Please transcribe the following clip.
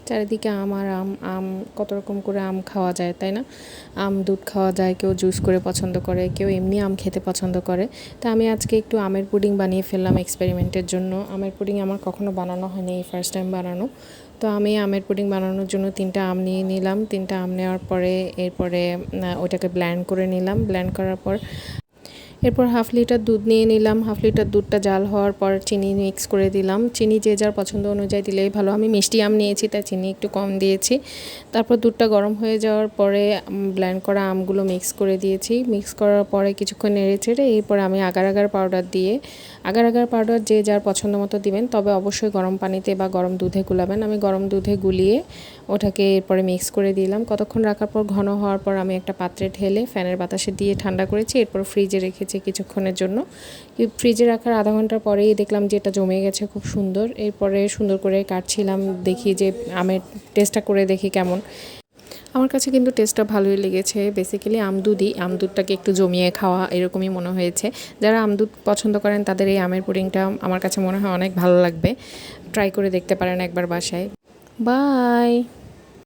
চারিদিকে আম আর আম, আম কত রকম করে আম খাওয়া যায়, তাই না? আম দুধ খাওয়া যায়, কেউ জুস করে পছন্দ করে, কেউ এমনি আম খেতে পছন্দ করে। তো আমি আজকে একটু আমের পুডিং বানিয়ে ফেললাম এক্সপেরিমেন্টের জন্য। আমের পুডিং আমার কখনো বানানো হয়নি, এই ফার্স্ট টাইম বানানো। তো আমি আমের পুডিং বানানোর জন্য 3টা আম নিয়ে নিলাম। 3টা আম নেওয়ার পরে এরপরে ওইটাকে ব্লেন্ড করে নিলাম। ব্লেন্ড করার পর এরপর 1/2 লিটার দুধ নিয়ে নিলাম। 1/2 লিটার দুধটা জাল হওয়ার পর চিনি মিক্স করে দিলাম। চিনি যে যার পছন্দ অনুযায়ী দিলেই ভালো। আমি মিষ্টি আম নিয়েছি, তাই চিনি একটু কম দিয়েছি। তারপর দুধটা গরম হয়ে যাওয়ার পরে ব্লেন্ড করা আমগুলো মিক্স করে দিয়েছি। মিক্স করার পরে কিছুক্ষণ নেড়ে চেড়ে এরপর আমি আগার আগার পাউডার দিয়ে, আগার আগার পাউডার যে যার পছন্দ মতো দিবেন, তবে অবশ্যই গরম পানিতে বা গরম দুধে গুলাবেন। আমি গরম দুধে গুলিয়ে ওটাকে এরপরে মিক্স করে দিলাম। কতক্ষণ রাখার পর ঘন হওয়ার পর আমি একটা পাত্রে ঢেলে ফ্যানের বাতাসে দিয়ে ঠান্ডা করেছি। এরপর ফ্রিজে রেখেছি কিছুক্ষণের জন্য। ফ্রিজে রাখার আধা ঘন্টার পরেই দেখলাম যে এটা জমে গেছে খুব সুন্দর। এরপরে সুন্দর করে কাটছিলাম, দেখি যে আমের টেস্টটা করে দেখি কেমন। আমার কাছে কিন্তু টেস্টটা ভালোই লেগেছে। বেসিক্যালি আমদুধটাকে একটু জমিয়ে খাওয়া এরকমই মনে হয়েছে। যারা আমদুধ পছন্দ করেন তাদের এই আমের পুডিংটা আমার কাছে মনে হয় অনেক ভালো লাগবে। ট্রাই করে দেখতে পারেন একবার বাসায়। বাই।